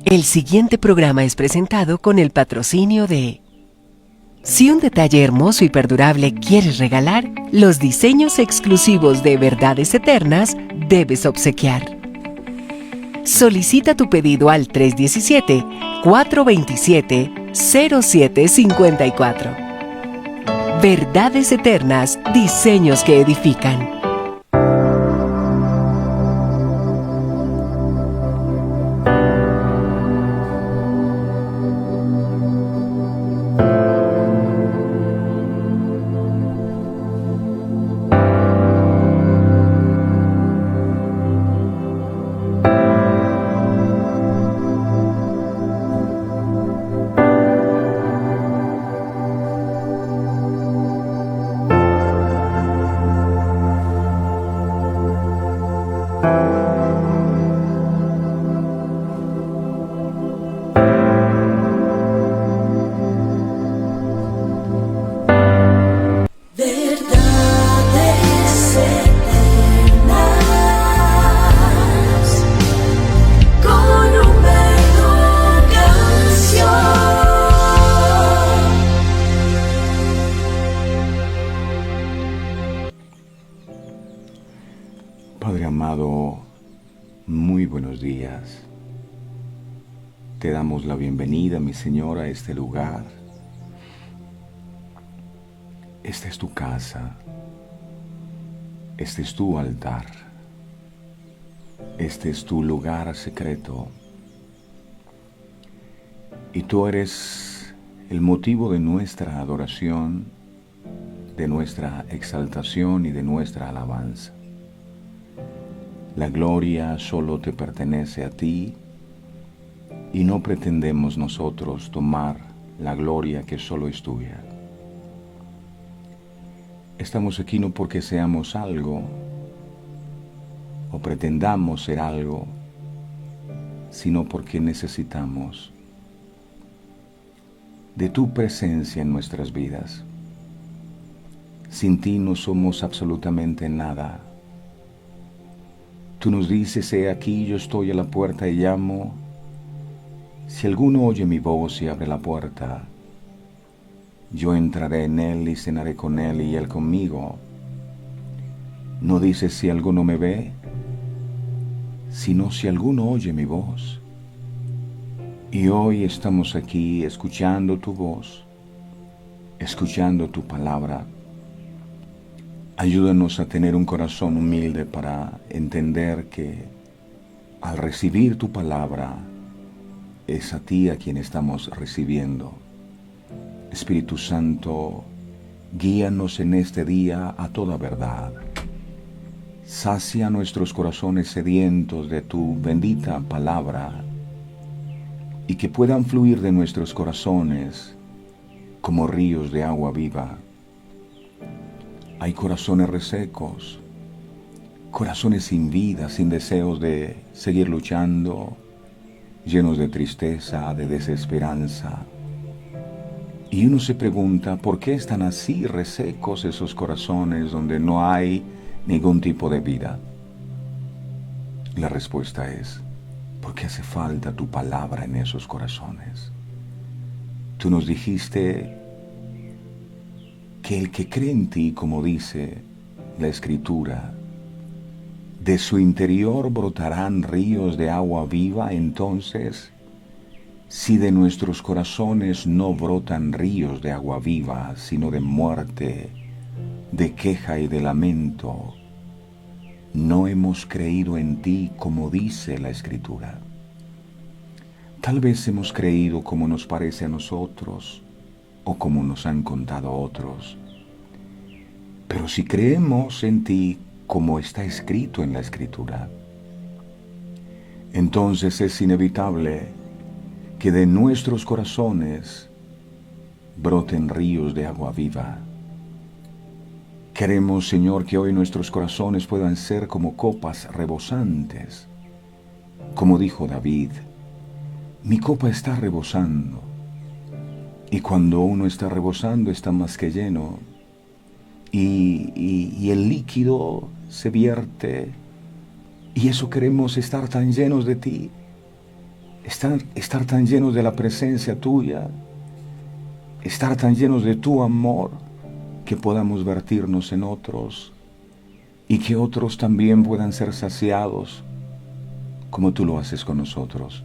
El siguiente programa es presentado con el patrocinio de... Si un detalle hermoso y perdurable quieres regalar, los diseños exclusivos de Verdades Eternas debes obsequiar. Solicita tu pedido al 317-427-0754. Verdades Eternas, diseños que edifican. Padre amado, muy buenos días. Te damos la bienvenida, mi Señor, a este lugar. Esta es tu casa. Este es tu altar. Este es tu lugar secreto. Y tú eres el motivo de nuestra adoración, de nuestra exaltación y de nuestra alabanza. La gloria solo te pertenece a ti y no pretendemos nosotros tomar la gloria que solo es tuya. Estamos aquí no porque seamos algo o pretendamos ser algo, sino porque necesitamos de tu presencia en nuestras vidas. Sin ti no somos absolutamente nada. Tú nos dices, he aquí, yo estoy a la puerta y llamo. Si alguno oye mi voz y abre la puerta, yo entraré en él y cenaré con él y él conmigo. No dices si alguno me ve, sino si alguno oye mi voz. Y hoy estamos aquí escuchando tu voz, escuchando tu palabra. Ayúdanos a tener un corazón humilde para entender que al recibir tu palabra es a ti a quien estamos recibiendo. Espíritu Santo, guíanos en este día a toda verdad. Sacia nuestros corazones sedientos de tu bendita palabra y que puedan fluir de nuestros corazones como ríos de agua viva. Hay corazones resecos, corazones sin vida, sin deseos de seguir luchando, llenos de tristeza, de desesperanza. Y uno se pregunta, ¿por qué están así resecos esos corazones donde no hay ningún tipo de vida? La respuesta es, porque hace falta tu palabra en esos corazones. Tú nos dijiste que el que cree en ti, como dice la Escritura, de su interior brotarán ríos de agua viva. Entonces, si de nuestros corazones no brotan ríos de agua viva, sino de muerte, de queja y de lamento, no hemos creído en ti como dice la Escritura. Tal vez hemos creído como nos parece a nosotros, o como nos han contado otros. Pero si creemos en ti como está escrito en la Escritura, entonces es inevitable que de nuestros corazones broten ríos de agua viva. Queremos, Señor, que hoy nuestros corazones puedan ser como copas rebosantes. Como dijo David, mi copa está rebosando. Y cuando uno está rebosando, está más que lleno. Y el líquido se vierte. Y eso queremos, estar tan llenos de ti. estar tan llenos de la presencia tuya, estar tan llenos de tu amor, que podamos vertirnos en otros y que otros también puedan ser saciados como tú lo haces con nosotros.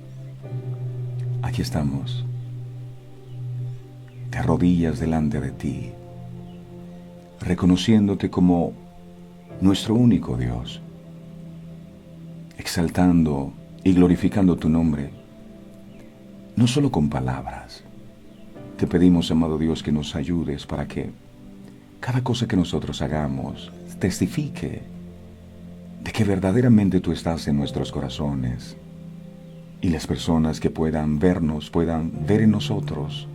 Aquí estamos, de rodillas delante de ti, reconociéndote como nuestro único Dios, exaltando y glorificando tu nombre, no solo con palabras. Te pedimos, amado Dios, que nos ayudes para que cada cosa que nosotros hagamos testifique de que verdaderamente tú estás en nuestros corazones, y las personas que puedan vernos puedan ver en nosotros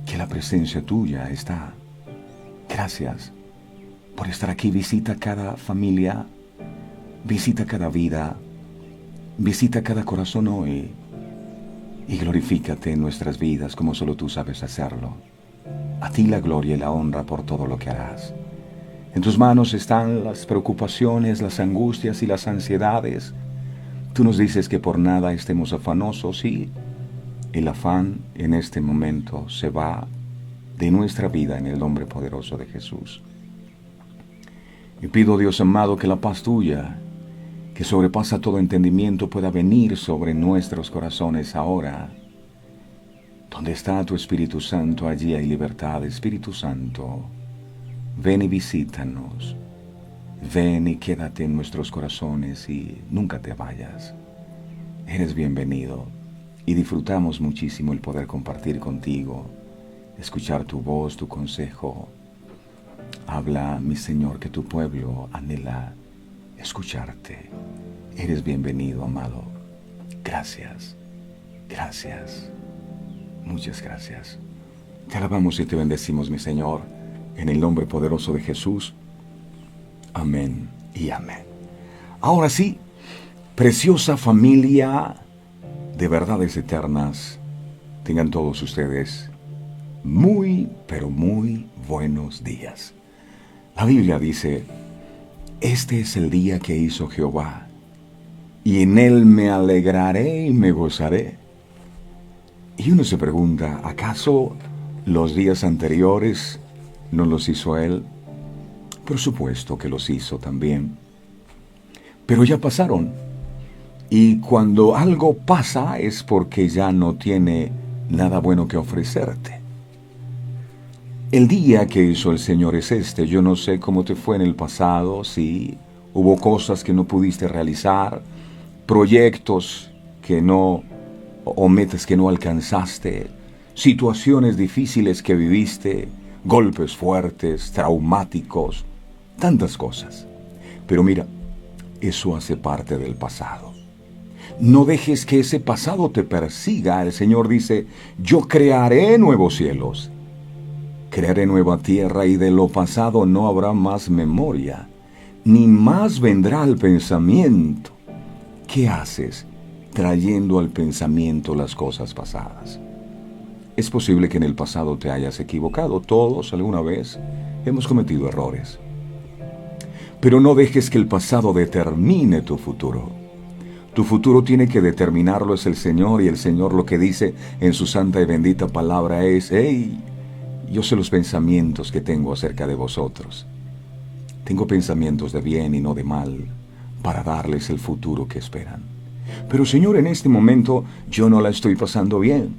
que la presencia tuya está. Gracias por estar aquí. Visita cada familia, visita cada vida, visita cada corazón hoy y glorifícate en nuestras vidas como solo tú sabes hacerlo. A ti la gloria y la honra por todo lo que harás. En tus manos están las preocupaciones, las angustias y las ansiedades. Tú nos dices que por nada estemos afanosos, y el afán en este momento se va de nuestra vida en el nombre poderoso de Jesús. Y pido, Dios amado, que la paz tuya, que sobrepasa todo entendimiento, pueda venir sobre nuestros corazones ahora. Donde está tu Espíritu Santo, allí hay libertad. Espíritu Santo, ven y visítanos. Ven y quédate en nuestros corazones y nunca te vayas. Eres bienvenido y disfrutamos muchísimo el poder compartir contigo, escuchar tu voz, tu consejo. Habla, mi Señor, que tu pueblo anhela escucharte. Eres bienvenido, amado. Gracias, gracias, muchas gracias. Te alabamos y te bendecimos, mi Señor, en el nombre poderoso de Jesús. Amén y amén. Ahora sí, preciosa familia de verdades eternas, tengan todos ustedes muy, pero muy buenos días. La Biblia dice: este es el día que hizo Jehová, y en él me alegraré y me gozaré. Y uno se pregunta, ¿acaso los días anteriores no los hizo él? Por supuesto que los hizo también, pero ya pasaron, y cuando algo pasa es porque ya no tiene nada bueno que ofrecerte. El día que hizo el Señor es este. Yo no sé cómo te fue en el pasado, si hubo cosas que no pudiste realizar, proyectos que no, o metas que no alcanzaste, situaciones difíciles que viviste, golpes fuertes, traumáticos, tantas cosas. Pero mira, eso hace parte del pasado. No dejes que ese pasado te persiga. El Señor dice: yo crearé nuevos cielos, crearé nueva tierra, y de lo pasado no habrá más memoria, ni más vendrá al pensamiento. ¿Qué haces trayendo al pensamiento las cosas pasadas? Es posible que en el pasado te hayas equivocado. Todos alguna vez hemos cometido errores. Pero no dejes que el pasado determine tu futuro. Tu futuro tiene que determinarlo es el Señor, y el Señor lo que dice en su santa y bendita palabra es: hey, yo sé los pensamientos que tengo acerca de vosotros. Tengo pensamientos de bien y no de mal, para darles el futuro que esperan. Pero Señor, en este momento yo no la estoy pasando bien.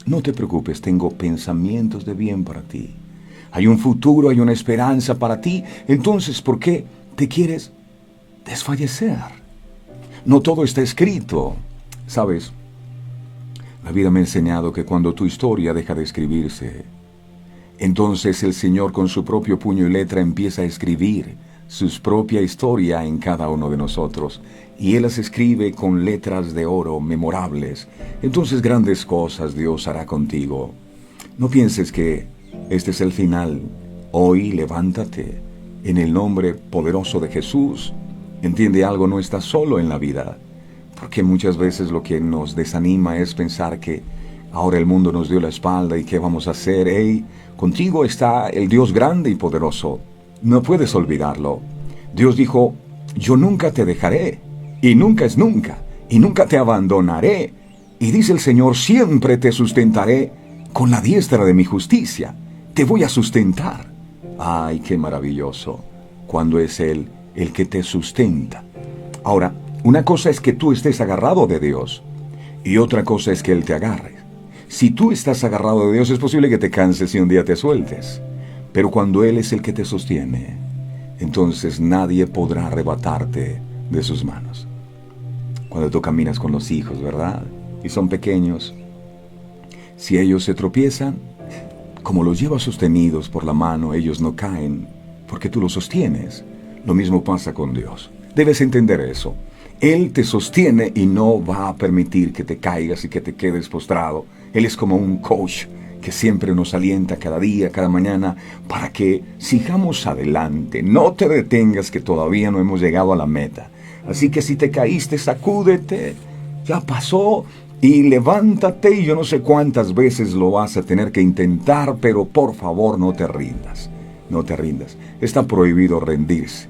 No te preocupes, tengo pensamientos de bien para ti. Hay un futuro, hay una esperanza para ti. Entonces, ¿por qué te quieres desfallecer? No todo está escrito. ¿Sabes? La vida me ha enseñado que cuando tu historia deja de escribirse, entonces el Señor con su propio puño y letra empieza a escribir su propia historia en cada uno de nosotros. Y Él las escribe con letras de oro memorables. Entonces grandes cosas Dios hará contigo. No pienses que este es el final. Hoy levántate en el nombre poderoso de Jesús. Entiende algo, no estás solo en la vida. Porque muchas veces lo que nos desanima es pensar que ahora el mundo nos dio la espalda y qué vamos a hacer. Hey, contigo está el Dios grande y poderoso. No puedes olvidarlo. Dios dijo: yo nunca te dejaré, y nunca es nunca, y nunca te abandonaré. Y dice el Señor, siempre te sustentaré con la diestra de mi justicia. Te voy a sustentar. ¡Ay, qué maravilloso! Cuando es Él el que te sustenta. Ahora, una cosa es que tú estés agarrado de Dios y otra cosa es que Él te agarre. Si tú estás agarrado de Dios, es posible que te canses y un día te sueltes. Pero cuando Él es el que te sostiene, entonces nadie podrá arrebatarte de sus manos. Cuando tú caminas con los hijos, ¿verdad? Y son pequeños, si ellos se tropiezan, como los llevas sostenidos por la mano, ellos no caen porque tú los sostienes. Lo mismo pasa con Dios. Debes entender eso. Él te sostiene y no va a permitir que te caigas y que te quedes postrado. Él es como un coach que siempre nos alienta cada día, cada mañana, para que sigamos adelante. No te detengas, que todavía no hemos llegado a la meta. Así que si te caíste, sacúdete. Ya pasó. Y levántate, y yo no sé cuántas veces lo vas a tener que intentar, pero por favor no te rindas. No te rindas. Está prohibido rendirse.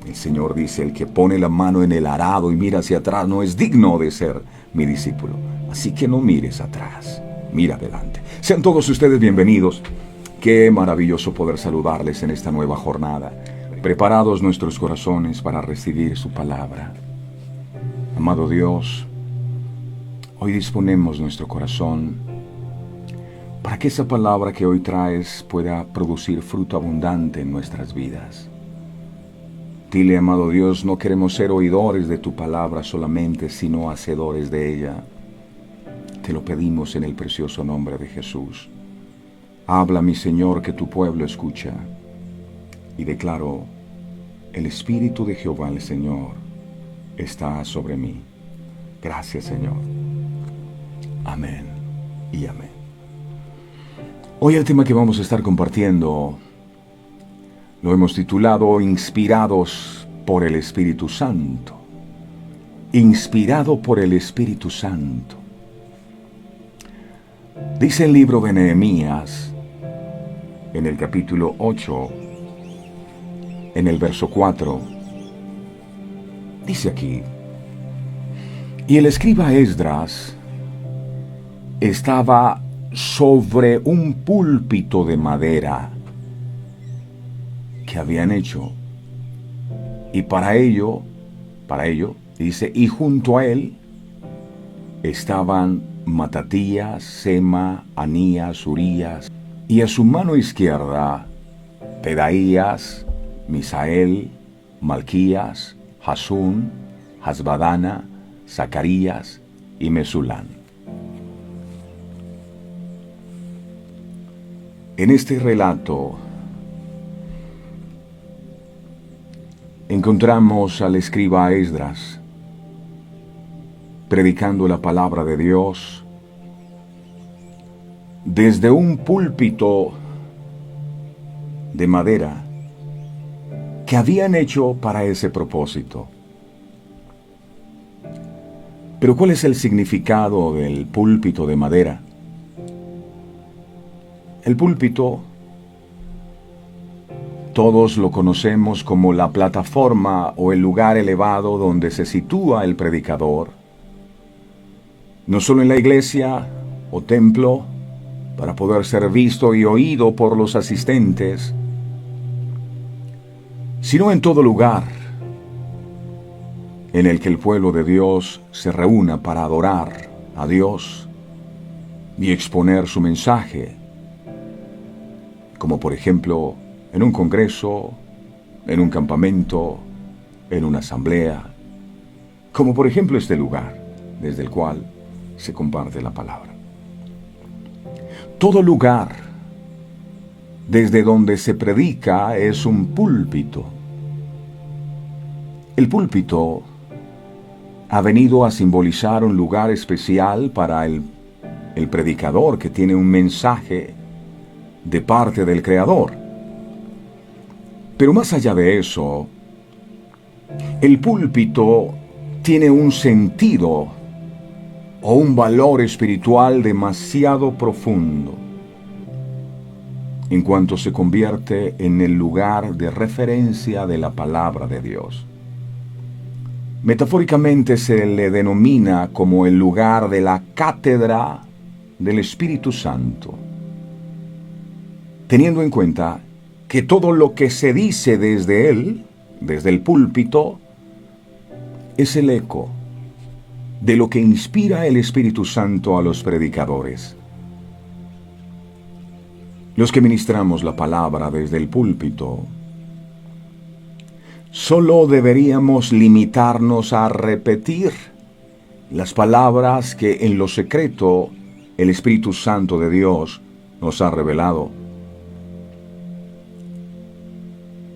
El Señor dice, el que pone la mano en el arado y mira hacia atrás no es digno de ser mi discípulo. Así que no mires atrás, mira adelante. Sean todos ustedes bienvenidos. Qué maravilloso poder saludarles en esta nueva jornada. Preparados nuestros corazones para recibir su palabra. Amado Dios, hoy disponemos nuestro corazón para que esa palabra que hoy traes pueda producir fruto abundante en nuestras vidas. Dile, amado Dios, no queremos ser oidores de tu palabra solamente, sino hacedores de ella. Te lo pedimos en el precioso nombre de Jesús. Habla, mi Señor, que tu pueblo escucha. Y declaro, el Espíritu de Jehová, el Señor, está sobre mí. Gracias, Señor. Amén y amén. Hoy el tema que vamos a estar compartiendo lo hemos titulado Inspirados por el Espíritu Santo. Inspirado por el Espíritu Santo. Dice el libro de Nehemías, en el capítulo 8, en el verso 4, dice aquí, y el escriba Esdras estaba sobre un púlpito de madera que habían hecho, y para ello, dice, y junto a él estaban Matatías, Sema, Anías, Urías, y a su mano izquierda Pedaías, Misael, Malquías, Hasún, Hasbadana, Zacarías y Mesulán. En este relato encontramos al escriba Esdras predicando la palabra de Dios desde un púlpito de madera que habían hecho para ese propósito. Pero ¿cuál es el significado del púlpito de madera? El púlpito, todos lo conocemos como la plataforma o el lugar elevado donde se sitúa el predicador, no solo en la iglesia o templo, para poder ser visto y oído por los asistentes, sino en todo lugar en el que el pueblo de Dios se reúna para adorar a Dios y exponer su mensaje, como por ejemplo en un congreso, en un campamento, en una asamblea, como por ejemplo este lugar desde el cual se comparte la palabra. Todo lugar desde donde se predica es un púlpito. El púlpito ha venido a simbolizar un lugar especial para el predicador que tiene un mensaje de parte del Creador. Pero más allá de eso, el púlpito tiene un sentido o un valor espiritual demasiado profundo en cuanto se convierte en el lugar de referencia de la palabra de Dios. Metafóricamente se le denomina como el lugar de la cátedra del Espíritu Santo, teniendo en cuenta que todo lo que se dice desde él, desde el púlpito, es el eco de lo que inspira el Espíritu Santo a los predicadores. Los que ministramos la palabra desde el púlpito, solo deberíamos limitarnos a repetir las palabras que en lo secreto el Espíritu Santo de Dios nos ha revelado.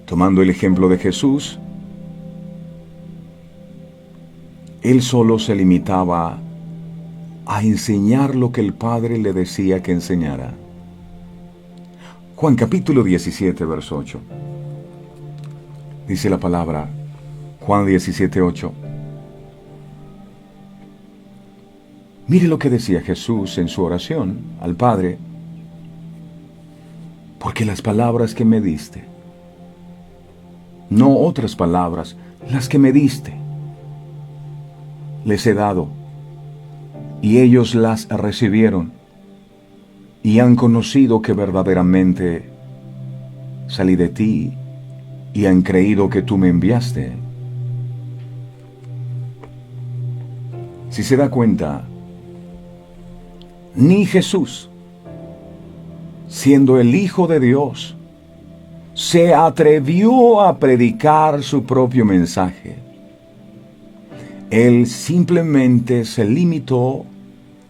Tomando el ejemplo de Jesús, Él solo se limitaba a enseñar lo que el Padre le decía que enseñara. Juan capítulo 17, verso 8. Dice la palabra, Juan 17, 8. Mire lo que decía Jesús en su oración al Padre. Porque las palabras que me diste, no otras palabras, las que me diste, les he dado, y ellos las recibieron, y han conocido que verdaderamente salí de ti, y han creído que tú me enviaste. Si se da cuenta, ni Jesús, siendo el Hijo de Dios, se atrevió a predicar su propio mensaje. Él simplemente se limitó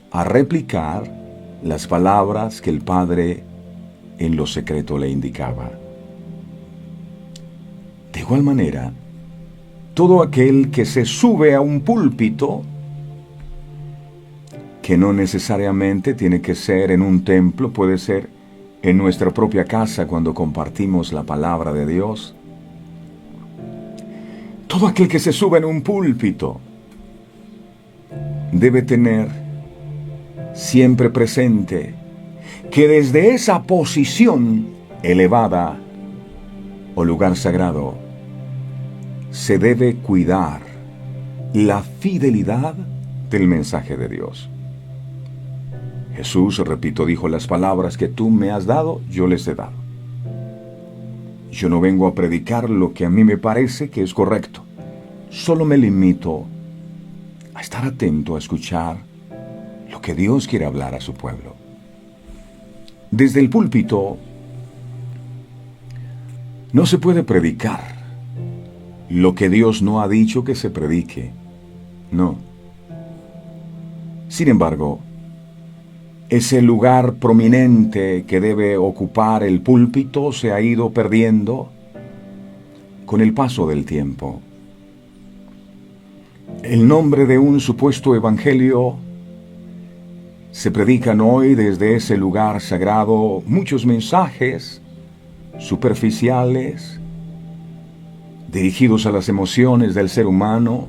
a replicar las palabras que el Padre en lo secreto le indicaba. De igual manera, todo aquel que se sube a un púlpito, que no necesariamente tiene que ser en un templo, puede ser en nuestra propia casa cuando compartimos la palabra de Dios. Todo aquel que se sube en un púlpito debe tener siempre presente que desde esa posición elevada o lugar sagrado se debe cuidar la fidelidad del mensaje de Dios. Jesús, repito, dijo, las palabras que tú me has dado, yo les he dado. Yo no vengo a predicar lo que a mí me parece que es correcto. Solo me limito a estar atento a escuchar lo que Dios quiere hablar a su pueblo. Desde el púlpito no se puede predicar lo que Dios no ha dicho que se predique. No. Sin embargo, ese lugar prominente que debe ocupar el púlpito se ha ido perdiendo con el paso del tiempo. El nombre de un supuesto evangelio se predican hoy desde ese lugar sagrado muchos mensajes superficiales dirigidos a las emociones del ser humano,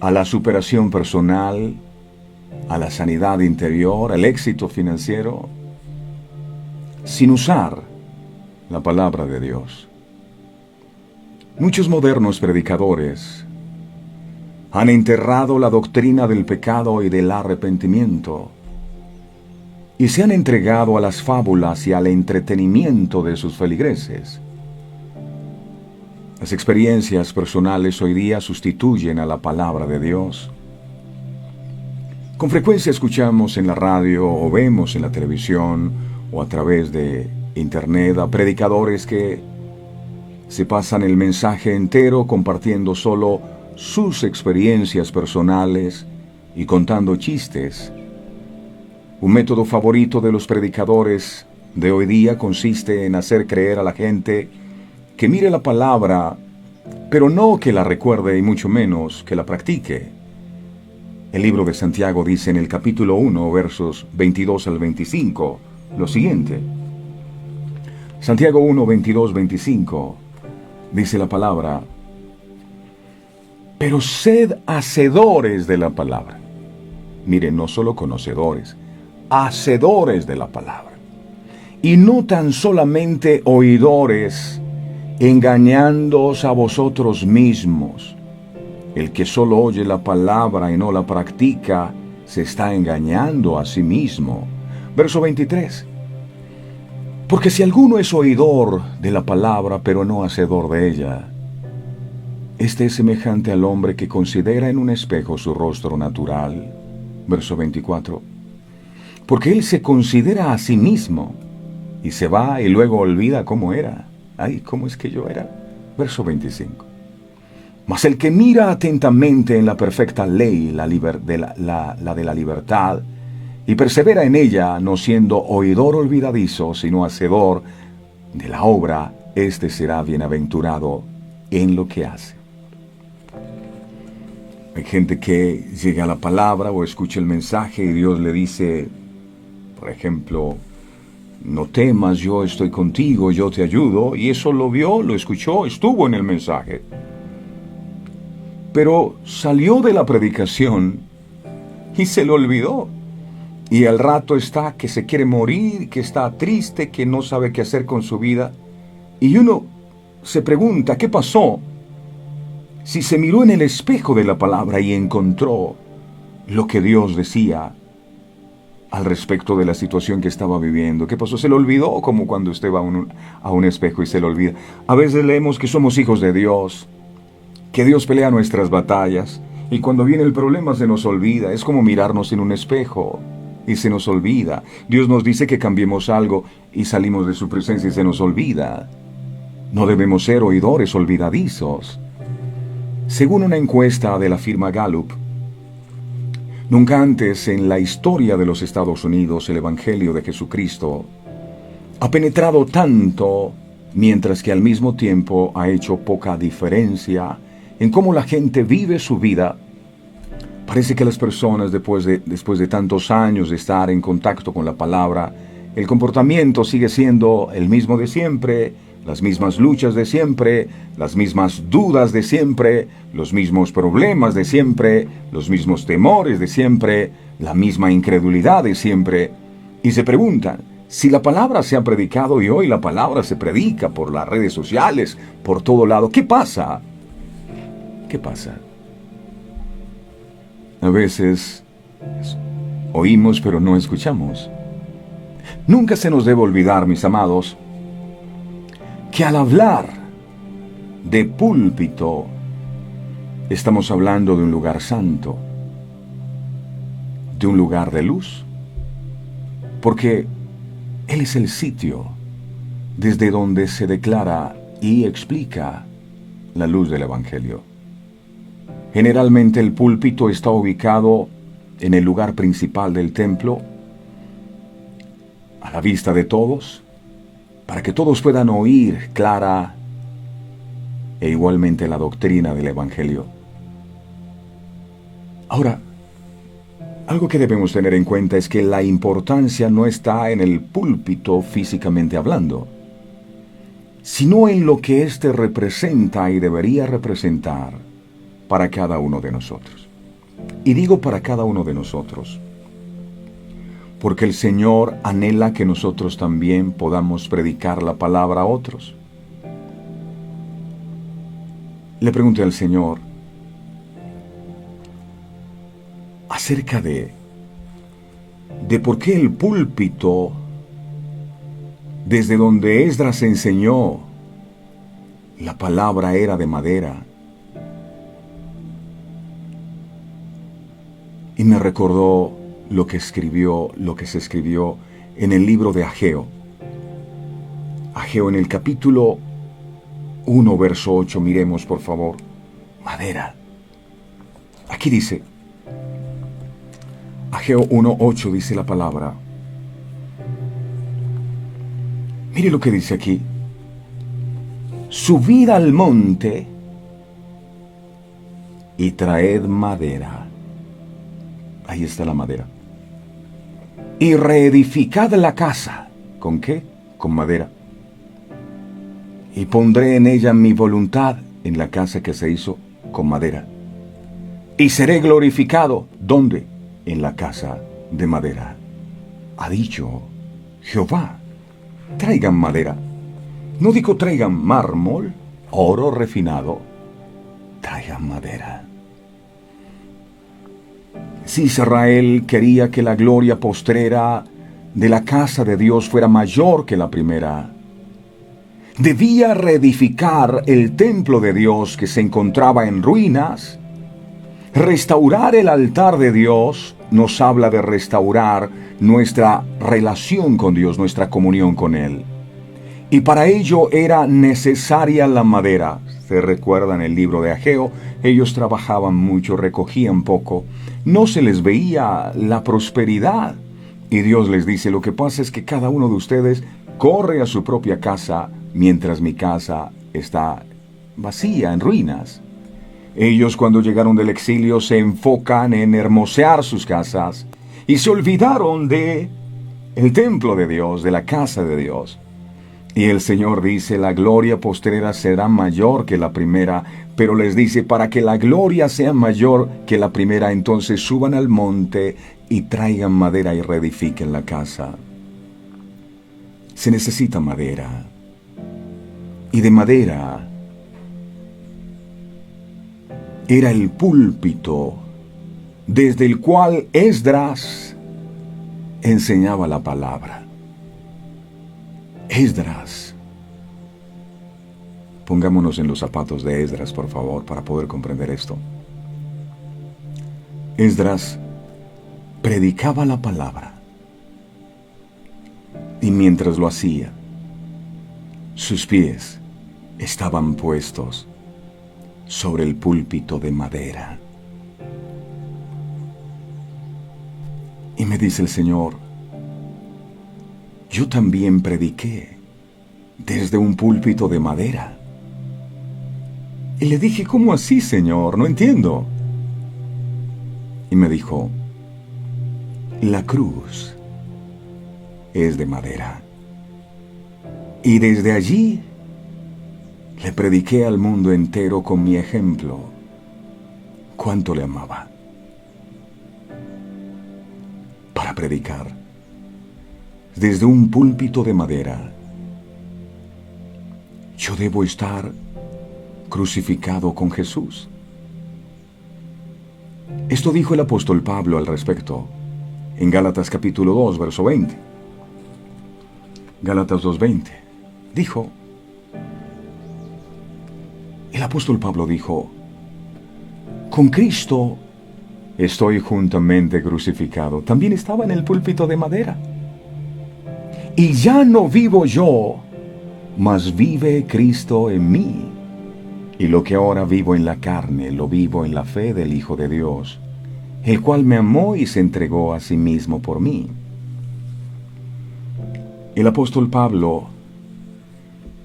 a la superación personal, a la sanidad interior, al éxito financiero, sin usar la palabra de Dios. Muchos modernos predicadores han enterrado la doctrina del pecado y del arrepentimiento y se han entregado a las fábulas y al entretenimiento de sus feligreses. Las experiencias personales hoy día sustituyen a la palabra de Dios. Con frecuencia escuchamos en la radio o vemos en la televisión o a través de internet a predicadores que se pasan el mensaje entero compartiendo solo sus experiencias personales y contando chistes. Un método favorito de los predicadores de hoy día consiste en hacer creer a la gente que mire la palabra, pero no que la recuerde y mucho menos que la practique. El libro de Santiago dice en el capítulo 1, versos 22 al 25, lo siguiente. Santiago 1, 22, 25, dice la palabra: pero sed hacedores de la palabra. Miren, no solo conocedores, hacedores de la palabra. Y no tan solamente oidores, engañándoos a vosotros mismos. El que solo oye la palabra y no la practica, se está engañando a sí mismo. Verso 23. Porque si alguno es oidor de la palabra, pero no hacedor de ella, este es semejante al hombre que considera en un espejo su rostro natural. Verso 24. Porque él se considera a sí mismo y se va y luego olvida cómo era. Ay, ¿cómo es que yo era? Verso 25. Mas el que mira atentamente en la perfecta ley, la de la libertad, y persevera en ella, no siendo oidor olvidadizo, sino hacedor de la obra, éste será bienaventurado en lo que hace. Hay gente que llega a la palabra o escucha el mensaje y Dios le dice, por ejemplo, no temas, yo estoy contigo, yo te ayudo, y eso lo vio, lo escuchó, estuvo en el mensaje. Pero salió de la predicación y se lo olvidó. Y al rato está que se quiere morir, que está triste, que no sabe qué hacer con su vida. Y uno se pregunta, ¿qué pasó? Si se miró en el espejo de la palabra y encontró lo que Dios decía al respecto de la situación que estaba viviendo. ¿Qué pasó? Se le olvidó, como cuando usted va a un espejo y se le olvida. A veces leemos que somos hijos de Dios, que Dios pelea nuestras batallas, y cuando viene el problema se nos olvida. Es como mirarnos en un espejo y se nos olvida. Dios nos dice que cambiemos algo y salimos de su presencia y se nos olvida. No debemos ser oidores olvidadizos. Según una encuesta de la firma Gallup, nunca antes en la historia de los Estados Unidos el Evangelio de Jesucristo ha penetrado tanto, mientras que al mismo tiempo ha hecho poca diferencia en cómo la gente vive su vida. Parece que las personas, después de tantos años de estar en contacto con la palabra, el comportamiento sigue siendo el mismo de siempre, las mismas luchas de siempre, las mismas dudas de siempre, los mismos problemas de siempre, los mismos temores de siempre, la misma incredulidad de siempre. Y se preguntan, si la palabra se ha predicado y hoy la palabra se predica por las redes sociales, por todo lado, ¿qué pasa? ¿Qué pasa? A veces oímos pero no escuchamos. Nunca se nos debe olvidar, mis amados, que al hablar de púlpito estamos hablando de un lugar santo, de un lugar de luz, porque Él es el sitio desde donde se declara y explica la luz del Evangelio. Generalmente el púlpito está ubicado en el lugar principal del templo, a la vista de todos, para que todos puedan oír clara e igualmente la doctrina del Evangelio. Ahora, algo que debemos tener en cuenta es que la importancia no está en el púlpito físicamente hablando, sino en lo que éste representa y debería representar para cada uno de nosotros. Y digo para cada uno de nosotros, porque el Señor anhela que nosotros también podamos predicar la palabra a otros. Le pregunté al Señor acerca de por qué el púlpito, desde donde Esdras enseñó, la palabra era de madera. Y me recordó lo que se escribió en el libro de Ageo. Ageo en el capítulo 1, verso 8, miremos por favor. Madera. Aquí dice, Ageo 1:8 dice la palabra. Mire lo que dice aquí. Subid al monte y traed madera. Ahí está la madera. Y reedificad la casa. ¿Con qué? Con madera. Y pondré en ella mi voluntad, en la casa que se hizo con madera. Y seré glorificado. ¿Dónde? En la casa de madera. Ha dicho Jehová. Traigan madera. No digo traigan mármol, oro refinado. Traigan madera. Si Israel quería que la gloria postrera de la casa de Dios fuera mayor que la primera, debía reedificar el templo de Dios que se encontraba en ruinas. Restaurar el altar de Dios nos habla de restaurar nuestra relación con Dios, nuestra comunión con Él. Y para ello era necesaria la madera. Se recuerda en el libro de Ageo, ellos trabajaban mucho, recogían poco, no se les veía la prosperidad. Y Dios les dice, lo que pasa es que cada uno de ustedes corre a su propia casa, mientras mi casa está vacía, en ruinas. Ellos, cuando llegaron del exilio, se enfocan en hermosear sus casas y se olvidaron de el templo de Dios, de la casa de Dios. Y el Señor dice, la gloria postrera será mayor que la primera, pero les dice, para que la gloria sea mayor que la primera, entonces suban al monte y traigan madera y reedifiquen la casa. Se necesita madera. Y de madera era el púlpito desde el cual Esdras enseñaba la palabra. Esdras. Pongámonos en los zapatos de Esdras, por favor, para poder comprender esto. Esdras predicaba la palabra. Y mientras lo hacía, sus pies estaban puestos sobre el púlpito de madera. Y me dice el Señor, yo también prediqué desde un púlpito de madera. Y le dije, ¿cómo así, Señor? No entiendo. Y me dijo, la cruz es de madera. Y desde allí le prediqué al mundo entero con mi ejemplo cuánto le amaba. Para predicar desde un púlpito de madera, yo debo estar crucificado con Jesús. Esto dijo el apóstol Pablo al respecto en Gálatas capítulo 2, verso 20. Gálatas 2:20. Dijo, el apóstol Pablo dijo, con Cristo estoy juntamente crucificado. También estaba en el púlpito de madera. Y ya no vivo yo, mas vive Cristo en mí. Y lo que ahora vivo en la carne, lo vivo en la fe del Hijo de Dios, el cual me amó y se entregó a sí mismo por mí. El apóstol Pablo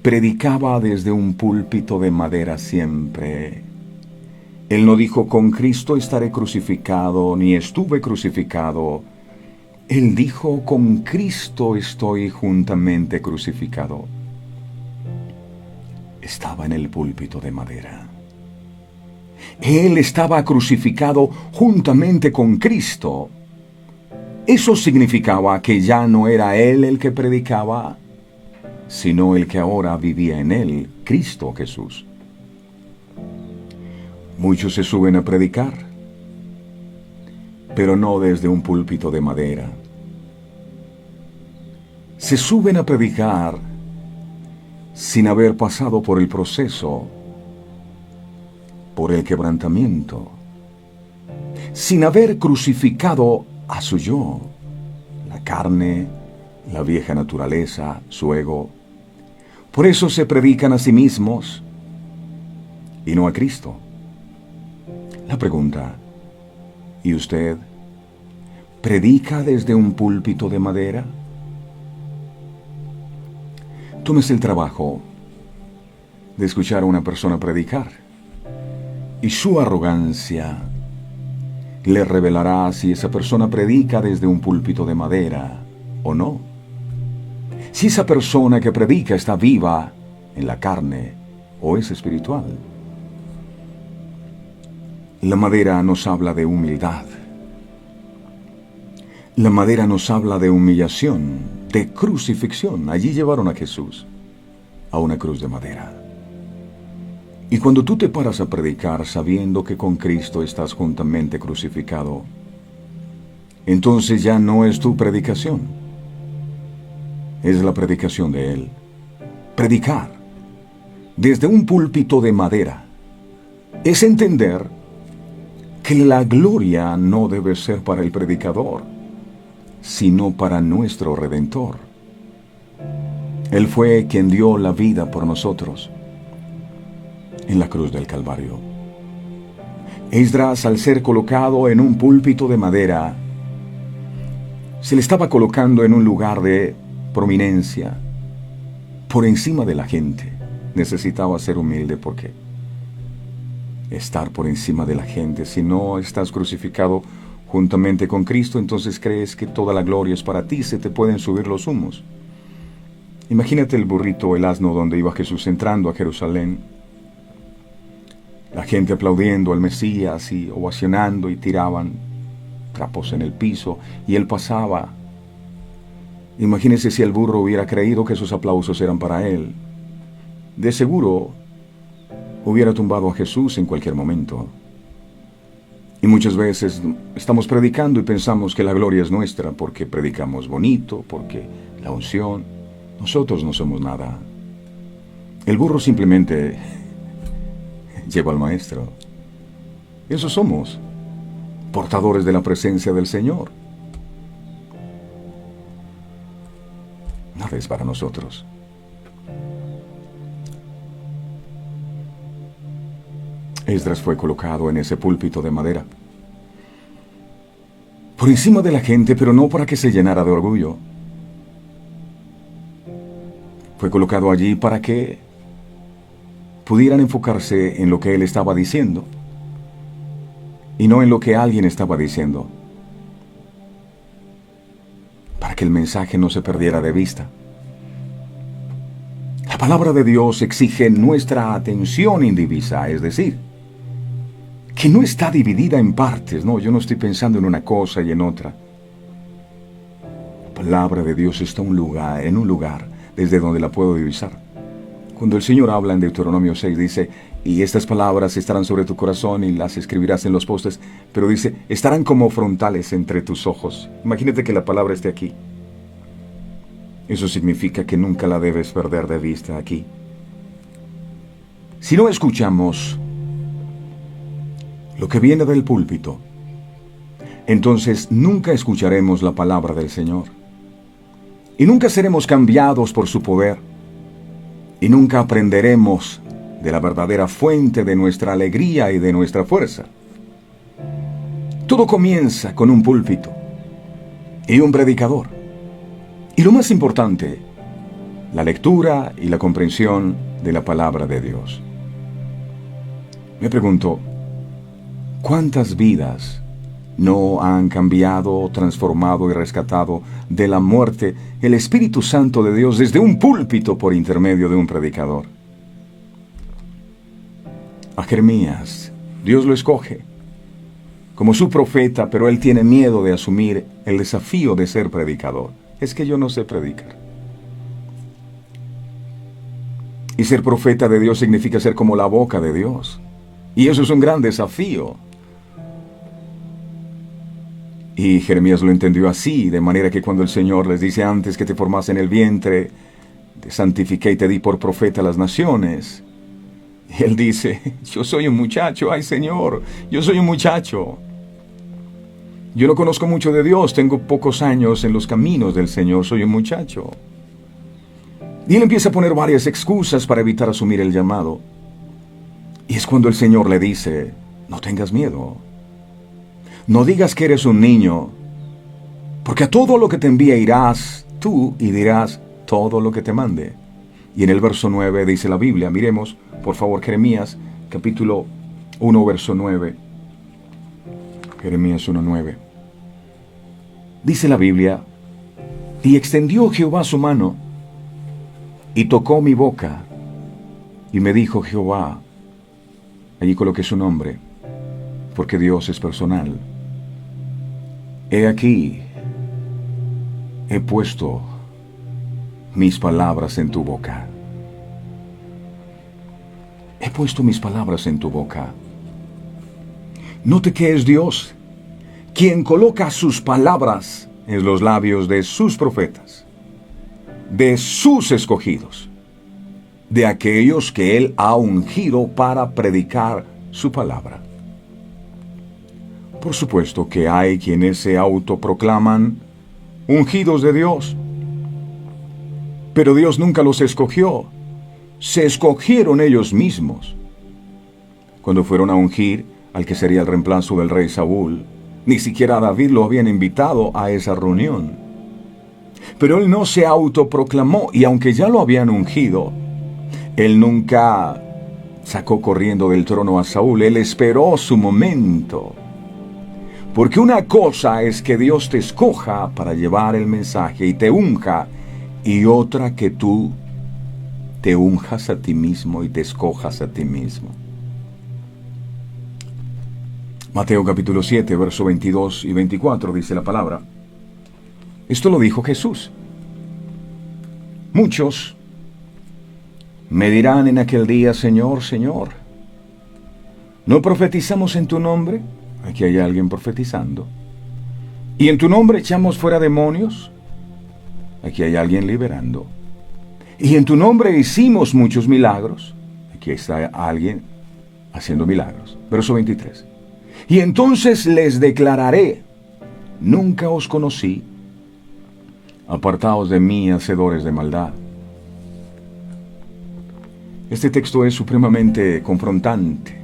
predicaba desde un púlpito de madera siempre. Él no dijo, con Cristo estaré crucificado, ni estuve crucificado. Él dijo, con Cristo estoy juntamente crucificado. Estaba en el púlpito de madera. Él estaba crucificado juntamente con Cristo. Eso significaba que ya no era él el que predicaba, sino el que ahora vivía en él, Cristo Jesús. Muchos se suben a predicar, pero no desde un púlpito de madera. Se suben a predicar sin haber pasado por el proceso, por el quebrantamiento, sin haber crucificado a su yo, la carne, la vieja naturaleza, su ego. Por eso se predican a sí mismos y no a Cristo. La pregunta, ¿y usted predica desde un púlpito de madera? Tómese el trabajo de escuchar a una persona predicar y su arrogancia le revelará si esa persona predica desde un púlpito de madera o no. Si esa persona que predica está viva en la carne o es espiritual. La madera nos habla de humildad. La madera nos habla de humillación, de crucifixión. Allí llevaron a Jesús a una cruz de madera. Y cuando tú te paras a predicar sabiendo que con Cristo estás juntamente crucificado, entonces ya no es tu predicación, es la predicación de Él. Predicar desde un púlpito de madera es entender que la gloria no debe ser para el predicador, sino para nuestro Redentor. Él fue quien dio la vida por nosotros en la cruz del Calvario. Esdras, al ser colocado en un púlpito de madera, se le estaba colocando en un lugar de prominencia, por encima de la gente. Necesitaba ser humilde porque estar por encima de la gente, si no estás crucificado juntamente con Cristo, entonces crees que toda la gloria es para ti, se te pueden subir los humos. Imagínate el burrito o el asno donde iba Jesús entrando a Jerusalén, la gente aplaudiendo al Mesías y ovacionando y tiraban trapos en el piso y él pasaba. Imagínese si el burro hubiera creído que esos aplausos eran para él. De seguro hubiera tumbado a Jesús en cualquier momento. Y muchas veces estamos predicando y pensamos que la gloria es nuestra porque predicamos bonito, porque la unción. Nosotros no somos nada. El burro simplemente lleva al maestro. Eso somos, portadores de la presencia del Señor. Nada es para nosotros. Esdras fue colocado en ese púlpito de madera, por encima de la gente, pero no para que se llenara de orgullo. Fue colocado allí para que pudieran enfocarse en lo que él estaba diciendo y no en lo que alguien estaba diciendo, para que el mensaje no se perdiera de vista. La palabra de Dios exige nuestra atención indivisa, es decir, que no está dividida en partes. No, yo no estoy pensando en una cosa y en otra. La palabra de Dios está en un lugar desde donde la puedo divisar. Cuando el Señor habla en Deuteronomio 6, dice, y estas palabras estarán sobre tu corazón y las escribirás en los postes, pero dice, estarán como frontales entre tus ojos. Imagínate que la palabra esté aquí. Eso significa que nunca la debes perder de vista aquí. Si no escuchamos lo que viene del púlpito, entonces nunca escucharemos la palabra del Señor. Y nunca seremos cambiados por su poder. Y nunca aprenderemos de la verdadera fuente de nuestra alegría y de nuestra fuerza. Todo comienza con un púlpito y un predicador. Y lo más importante, la lectura y la comprensión de la palabra de Dios. Me pregunto, ¿cuántas vidas no han cambiado, transformado y rescatado de la muerte el Espíritu Santo de Dios desde un púlpito por intermedio de un predicador? A Jeremías, Dios lo escoge como su profeta, pero él tiene miedo de asumir el desafío de ser predicador. Es que yo no sé predicar. Y ser profeta de Dios significa ser como la boca de Dios. Y eso es un gran desafío. Y Jeremías lo entendió así, de manera que cuando el Señor les dice, antes que te formase en el vientre, te santifiqué y te di por profeta a las naciones. Y él dice, yo soy un muchacho, ay Señor, yo soy un muchacho. Yo no conozco mucho de Dios, tengo pocos años en los caminos del Señor, soy un muchacho. Y él empieza a poner varias excusas para evitar asumir el llamado. Y es cuando el Señor le dice, no tengas miedo. No digas que eres un niño, porque a todo lo que te envíe irás tú y dirás todo lo que te mande. Y en el verso 9 dice la Biblia, miremos, por favor, Jeremías, capítulo 1, verso 9. Jeremías 1:9. Dice la Biblia, y extendió Jehová su mano, y tocó mi boca, y me dijo Jehová, allí coloqué su nombre, porque Dios es personal. He aquí, he puesto mis palabras en tu boca. He puesto mis palabras en tu boca. Note que es Dios quien coloca sus palabras en los labios de sus profetas, de sus escogidos, de aquellos que Él ha ungido para predicar su palabra. Por supuesto que hay quienes se autoproclaman ungidos de Dios, pero Dios nunca los escogió, se escogieron ellos mismos. Cuando fueron a ungir al que sería el reemplazo del rey Saúl, ni siquiera a David lo habían invitado a esa reunión. Pero él no se autoproclamó, y aunque ya lo habían ungido, él nunca sacó corriendo del trono a Saúl. Él esperó su momento. Porque una cosa es que Dios te escoja para llevar el mensaje y te unja, y otra que tú te unjas a ti mismo y te escojas a ti mismo. Mateo capítulo 7, verso 22 y 24 dice la palabra. Esto lo dijo Jesús. Muchos me dirán en aquel día, Señor, Señor, ¿no profetizamos en tu nombre? Aquí hay alguien profetizando. ¿Y en tu nombre echamos fuera demonios? Aquí hay alguien liberando. ¿Y en tu nombre hicimos muchos milagros? Aquí está alguien haciendo milagros. Verso 23. Y entonces les declararé, nunca os conocí, apartaos de mí, hacedores de maldad. Este texto es supremamente confrontante,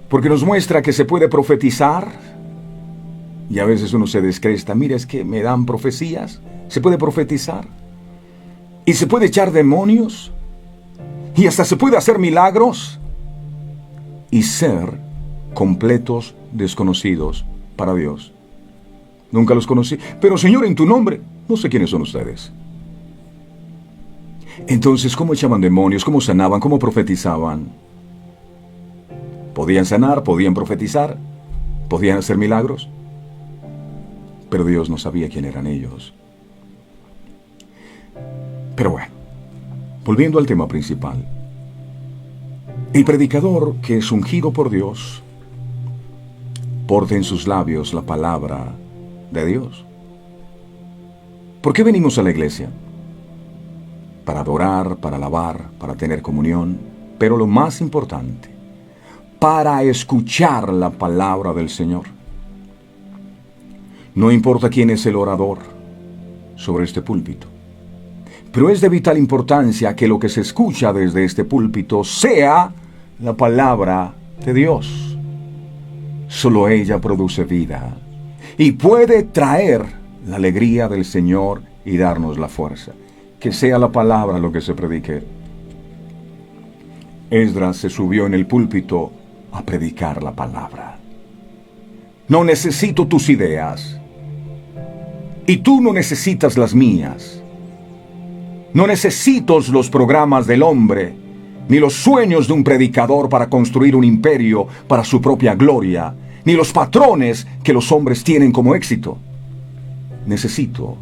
porque nos muestra que se puede profetizar, y a veces uno se descresta, mira, es que me dan profecías, se puede profetizar, y se puede echar demonios, y hasta se puede hacer milagros, y ser completos desconocidos para Dios. Nunca los conocí, pero Señor, en tu nombre, no sé quiénes son ustedes. Entonces, ¿cómo echaban demonios? ¿Cómo sanaban? ¿Cómo profetizaban? Podían sanar, podían profetizar, podían hacer milagros, pero Dios no sabía quién eran ellos. Pero bueno, volviendo al tema principal, el predicador que es ungido por Dios porta en sus labios la palabra de Dios. ¿Por qué venimos a la iglesia? Para adorar, para alabar, para tener comunión, pero lo más importante, para escuchar la palabra del Señor. No importa quién es el orador sobre este púlpito, pero es de vital importancia que lo que se escucha desde este púlpito sea la palabra de Dios. Solo ella produce vida y puede traer la alegría del Señor y darnos la fuerza. Que sea la palabra lo que se predique. Esdras se subió en el púlpito a predicar la palabra. No necesito tus ideas, y tú no necesitas las mías. No necesito los programas del hombre, ni los sueños de un predicador para construir un imperio para su propia gloria, ni los patrones que los hombres tienen como éxito. Necesito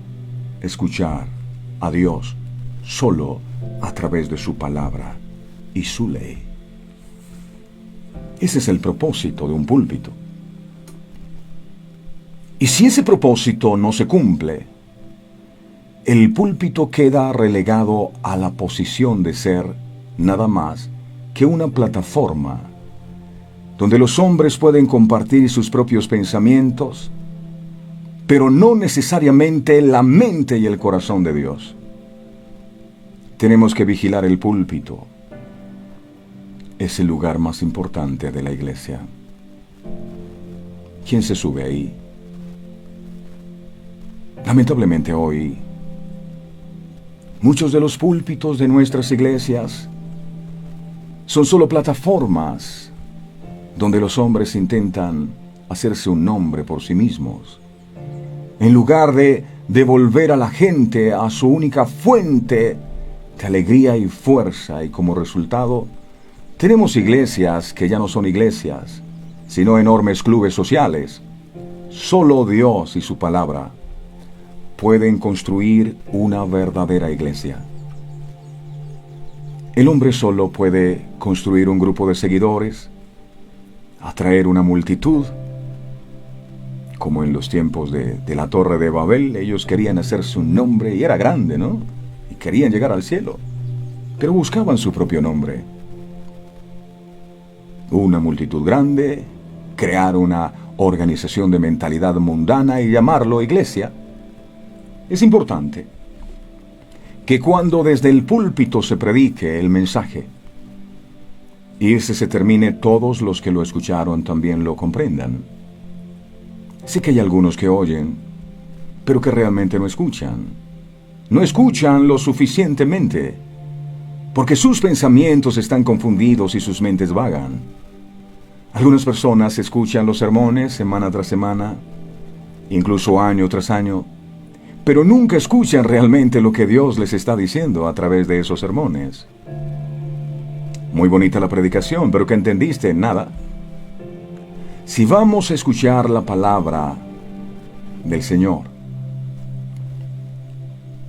escuchar a Dios solo a través de su palabra y su ley. Ese es el propósito de un púlpito. Y si ese propósito no se cumple, el púlpito queda relegado a la posición de ser nada más que una plataforma donde los hombres pueden compartir sus propios pensamientos, pero no necesariamente la mente y el corazón de Dios. Tenemos que vigilar el púlpito. Es el lugar más importante de la iglesia. ¿Quién se sube ahí? Lamentablemente hoy, muchos de los púlpitos de nuestras iglesias son solo plataformas donde los hombres intentan hacerse un nombre por sí mismos, en lugar de devolver a la gente a su única fuente de alegría y fuerza, y como resultado, tenemos iglesias que ya no son iglesias, sino enormes clubes sociales. Solo Dios y su palabra pueden construir una verdadera iglesia. El hombre solo puede construir un grupo de seguidores, atraer una multitud, como en los tiempos de la Torre de Babel. Ellos querían hacerse un nombre y era grande, ¿no? Y querían llegar al cielo, pero buscaban su propio nombre. Una multitud grande, crear una organización de mentalidad mundana y llamarlo iglesia. Es importante que cuando desde el púlpito se predique el mensaje y ese se termine, todos los que lo escucharon también lo comprendan. Sé que hay algunos que oyen, pero que realmente no escuchan. No escuchan lo suficientemente, porque sus pensamientos están confundidos y sus mentes vagan. Algunas personas escuchan los sermones semana tras semana, incluso año tras año, pero nunca escuchan realmente lo que Dios les está diciendo a través de esos sermones. Muy bonita la predicación, pero ¿qué entendiste? Nada. Si vamos a escuchar la palabra del Señor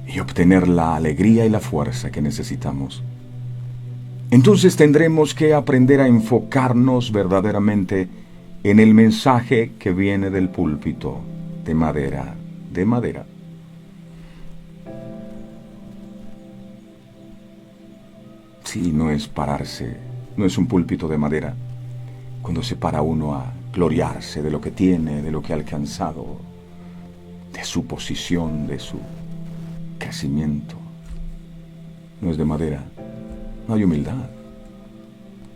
y obtener la alegría y la fuerza que necesitamos, entonces tendremos que aprender a enfocarnos verdaderamente en el mensaje que viene del púlpito de madera, de madera. Sí, no es pararse, no es un púlpito de madera cuando se para uno a gloriarse de lo que tiene, de lo que ha alcanzado, de su posición, de su crecimiento. No es de madera, no hay humildad.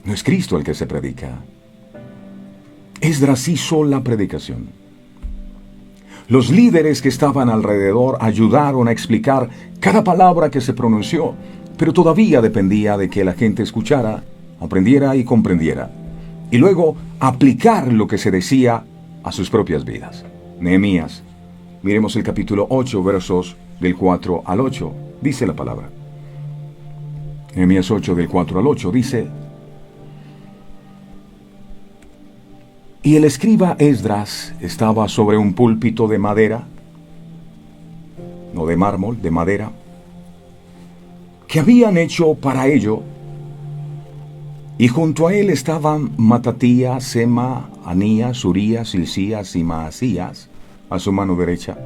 No es Cristo el que se predica. Esdras hizo la predicación. Los líderes que estaban alrededor ayudaron a explicar cada palabra que se pronunció, pero todavía dependía de que la gente escuchara, aprendiera y comprendiera, y luego aplicar lo que se decía a sus propias vidas. Nehemías, miremos el capítulo 8, versos del 4 al 8, dice la palabra. Nehemías 8, del 4 al 8, dice: Y el escriba Esdras estaba sobre un púlpito de madera, no de mármol, de madera, que habían hecho para ello, y junto a él estaban Matatías, Sema, Anías, Urías, Hilcías y Maasías a su mano derecha,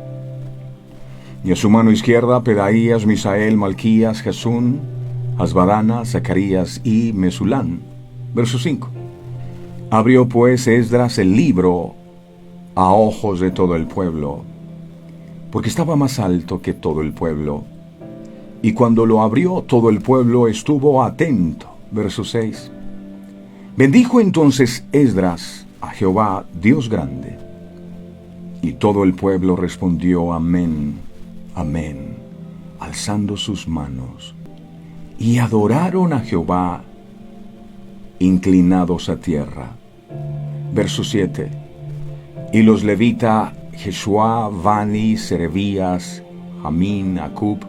y a su mano izquierda Pedaías, Misael, Malquías, Jasún, Asbadana, Zacarías y Mesulán. Verso 5. Abrió pues Esdras el libro a ojos de todo el pueblo, porque estaba más alto que todo el pueblo. Y cuando lo abrió, todo el pueblo estuvo atento. Verso 6. Bendijo entonces Esdras a Jehová, Dios grande. Y todo el pueblo respondió: Amén, amén, alzando sus manos. Y adoraron a Jehová, inclinados a tierra. Verso 7. Y los levitas Jesúa, Bani, Serebías, Jamín, Acub,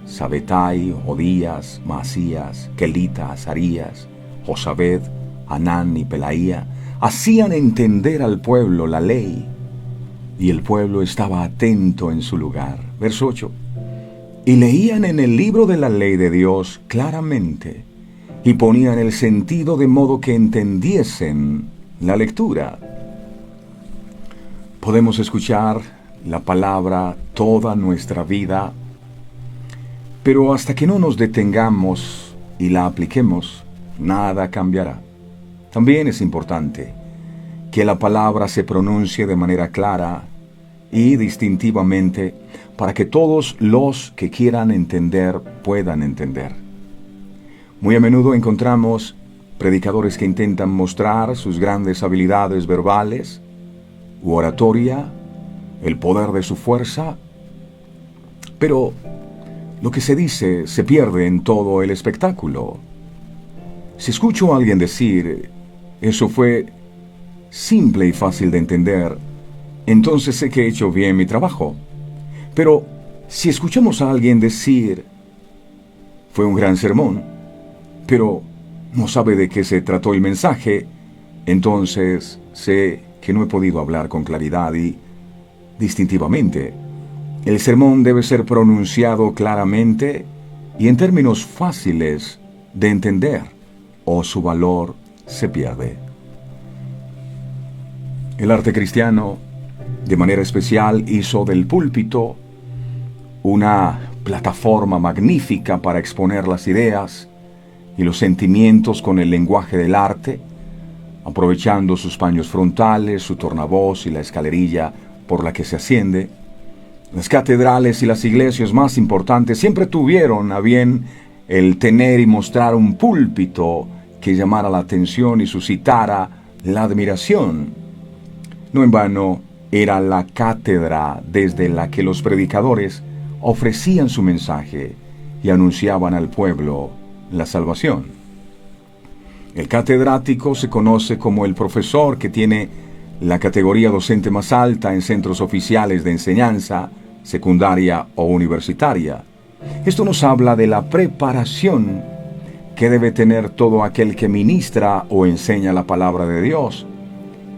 Sabetai, Odías, Maasías, Kelita, Azarías, Josabed, Anán y Pelaía hacían entender al pueblo la ley, y el pueblo estaba atento en su lugar. Verso 8. Y leían en el libro de la ley de Dios claramente, y ponían el sentido de modo que entendiesen la lectura. Podemos escuchar la palabra toda nuestra vida, pero hasta que no nos detengamos y la apliquemos, nada cambiará. También es importante que la palabra se pronuncie de manera clara y distintivamente para que todos los que quieran entender puedan entender. Muy a menudo encontramos predicadores que intentan mostrar sus grandes habilidades verbales u oratoria, el poder de su fuerza, pero lo que se dice se pierde en todo el espectáculo. Si escucho a alguien decir: eso fue simple y fácil de entender, entonces sé que he hecho bien mi trabajo. Pero si escuchamos a alguien decir: fue un gran sermón, pero no sabe de qué se trató el mensaje, entonces sé que no he podido hablar con claridad y distintivamente. El sermón debe ser pronunciado claramente y en términos fáciles de entender, o su valor se pierde. El arte cristiano De manera especial hizo del púlpito una plataforma magnífica para exponer las ideas y los sentimientos con el lenguaje del arte, aprovechando sus paños frontales, su tornavoz y la escalerilla por la que se asciende. Las catedrales y las iglesias más importantes siempre tuvieron a bien el tener y mostrar un púlpito que llamara la atención y suscitara la admiración. No en vano era la cátedra desde la que los predicadores ofrecían su mensaje y anunciaban al pueblo la salvación. El catedrático se conoce como el profesor que tiene la categoría docente más alta en centros oficiales de enseñanza, secundaria o universitaria. Esto nos habla de la preparación que debe tener todo aquel que ministra o enseña la palabra de Dios.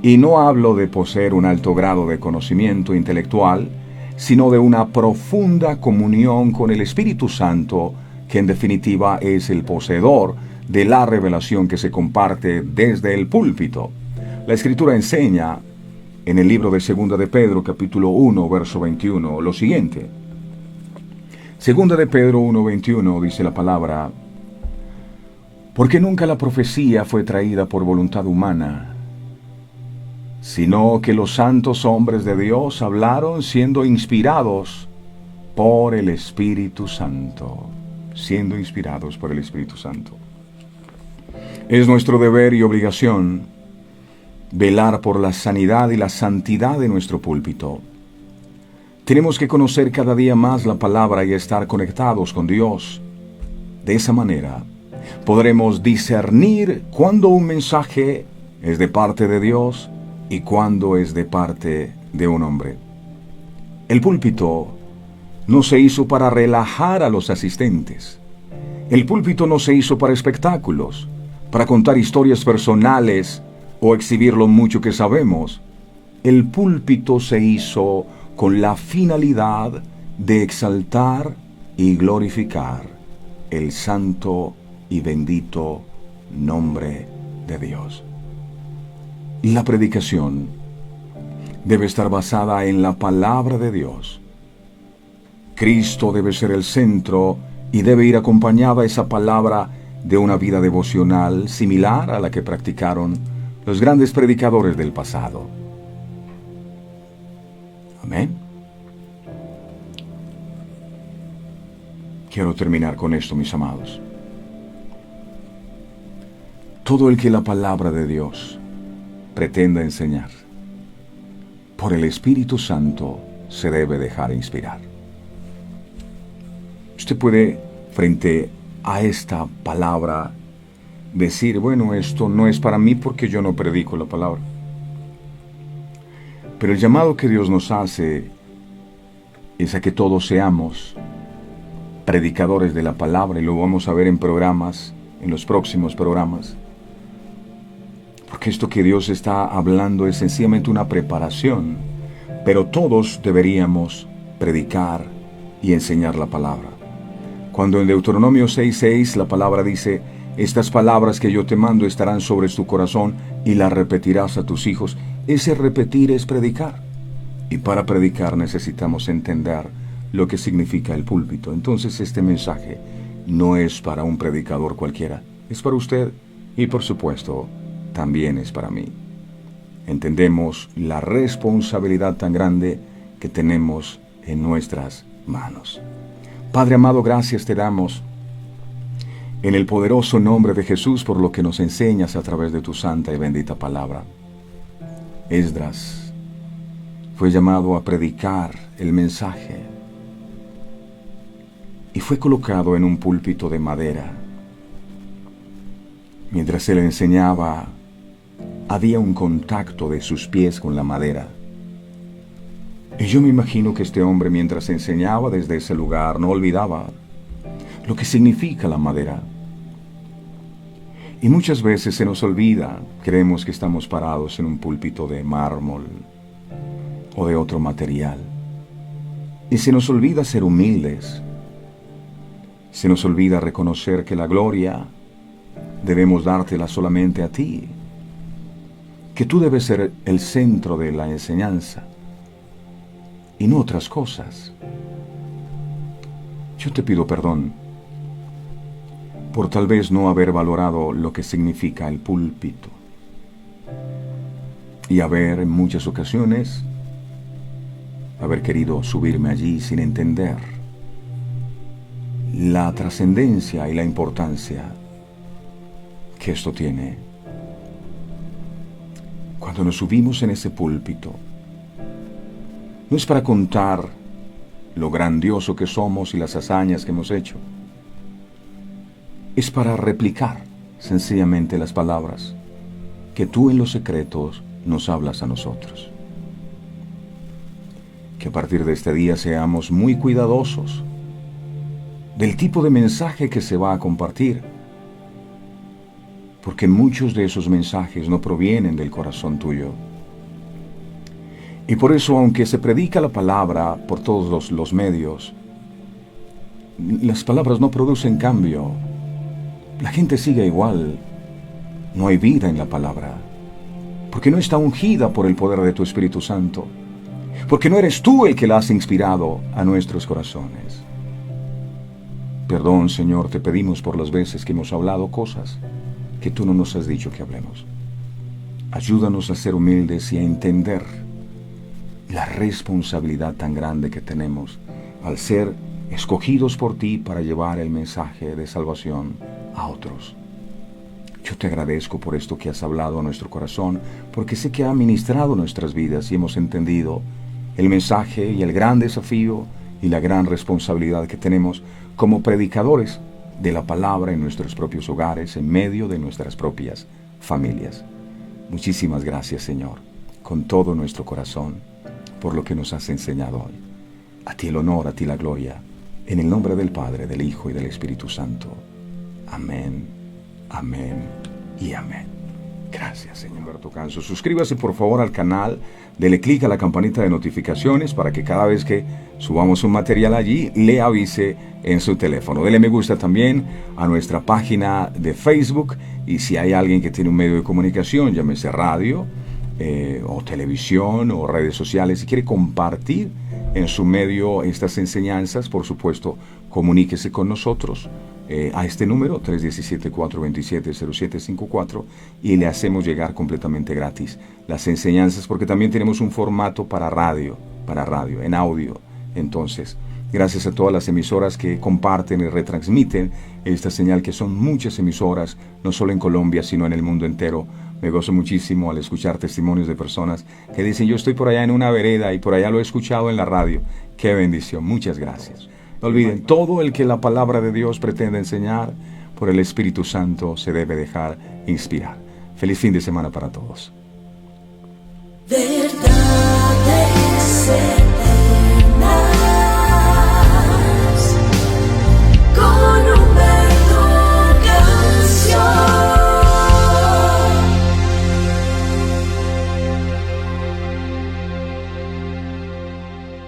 Y no hablo de poseer un alto grado de conocimiento intelectual, sino de una profunda comunión con el Espíritu Santo, que en definitiva es el poseedor de la revelación que se comparte desde el púlpito. La Escritura enseña en el libro de Segunda de Pedro, capítulo 1, verso 21, lo siguiente. Segunda de Pedro 1:21 dice la palabra: porque nunca la profecía fue traída por voluntad humana, sino que los santos hombres de Dios hablaron siendo inspirados por el Espíritu Santo. Siendo inspirados por el Espíritu Santo. Es nuestro deber y obligación velar por la sanidad y la santidad de nuestro púlpito. Tenemos que conocer cada día más la palabra y estar conectados con Dios. De esa manera, podremos discernir cuándo un mensaje es de parte de Dios y cuándo es de parte de un hombre. El púlpito no se hizo para relajar a los asistentes. El púlpito no se hizo para espectáculos, para contar historias personales o exhibir lo mucho que sabemos. El púlpito se hizo con la finalidad de exaltar y glorificar el santo y bendito nombre de Dios. La predicación debe estar basada en la palabra de Dios. Cristo debe ser el centro y debe ir acompañada esa palabra de una vida devocional similar a la que practicaron los grandes predicadores del pasado. Amén. Quiero terminar con esto, mis amados. Todo el que la palabra de Dios pretenda enseñar, por el Espíritu Santo se debe dejar inspirar. Usted puede, frente a esta palabra, decir, bueno, esto no es para mí porque yo no predico la palabra. Pero el llamado que Dios nos hace es a que todos seamos predicadores de la palabra, y lo vamos a ver en programas, en los próximos programas. Porque esto que Dios está hablando es sencillamente una preparación, pero todos deberíamos predicar y enseñar la palabra. Cuando en Deuteronomio 6:6 la palabra dice: estas palabras que yo te mando estarán sobre tu corazón y las repetirás a tus hijos. Ese repetir es predicar. Y para predicar necesitamos entender lo que significa el púlpito. Entonces este mensaje no es para un predicador cualquiera. Es para usted y, por supuesto, también es para mí. Entendemos la responsabilidad tan grande que tenemos en nuestras manos. Padre amado, gracias te damos en el poderoso nombre de Jesús por lo que nos enseñas a través de tu santa y bendita palabra. Esdras fue llamado a predicar el mensaje y fue colocado en un púlpito de madera. Mientras él enseñaba, había un contacto de sus pies con la madera. Y yo me imagino que este hombre, mientras enseñaba desde ese lugar, no olvidaba lo que significa la madera. Y muchas veces se nos olvida, creemos que estamos parados en un púlpito de mármol o de otro material. Y se nos olvida ser humildes. Se nos olvida reconocer que la gloria debemos dártela solamente a ti. Que tú debes ser el centro de la enseñanza. y no otras cosas. Yo te pido perdón por tal vez no haber valorado lo que significa el púlpito y haber en muchas ocasiones haber querido subirme allí sin entender la trascendencia y la importancia que esto tiene. Cuando nos subimos en ese púlpito, no es para contar lo grandioso que somos y las hazañas que hemos hecho. Es para replicar sencillamente las palabras que tú en los secretos nos hablas a nosotros. Que a partir de este día seamos muy cuidadosos del tipo de mensaje que se va a compartir, porque muchos de esos mensajes no provienen del corazón tuyo. Y por eso, aunque se predica la palabra por todos los medios, las palabras no producen cambio. La gente sigue igual. No hay vida en la palabra, porque no está ungida por el poder de tu Espíritu Santo, porque no eres tú el que la has inspirado a nuestros corazones. Perdón, Señor, te pedimos por las veces que hemos hablado cosas que tú no nos has dicho que hablemos. Ayúdanos a ser humildes y a entender la responsabilidad tan grande que tenemos al ser escogidos por ti para llevar el mensaje de salvación a otros. Yo te agradezco por esto que has hablado a nuestro corazón, porque sé que ha ministrado nuestras vidas y hemos entendido el mensaje y el gran desafío y la gran responsabilidad que tenemos como predicadores de la palabra en nuestros propios hogares, en medio de nuestras propias familias. Muchísimas gracias, Señor, con todo nuestro corazón, por lo que nos has enseñado hoy. A ti el honor, a ti la gloria, en el nombre del Padre, del Hijo y del Espíritu Santo. Amén, amén y amén. Gracias, Señor. Humberto Canzo. Suscríbase por favor al canal, dele clic a la campanita de notificaciones para que cada vez que subamos un material allí le avise en su teléfono. Dele me gusta también a nuestra página de Facebook, y si hay alguien que tiene un medio de comunicación, llámese radio o televisión o redes sociales, si quiere compartir en su medio estas enseñanzas, por supuesto, comuníquese con nosotros a este número 317-427-0754 y le hacemos llegar completamente gratis las enseñanzas, porque también tenemos un formato para radio, en audio. Entonces, gracias a todas las emisoras que comparten y retransmiten esta señal, que son muchas emisoras, no solo en Colombia, sino en el mundo entero. Me gozo muchísimo al escuchar testimonios de personas que dicen: yo estoy por allá en una vereda y por allá lo he escuchado en la radio. ¡Qué bendición! Muchas gracias. No olviden, todo el que la palabra de Dios pretende enseñar por el Espíritu Santo se debe dejar inspirar. Feliz fin de semana para todos. Verdades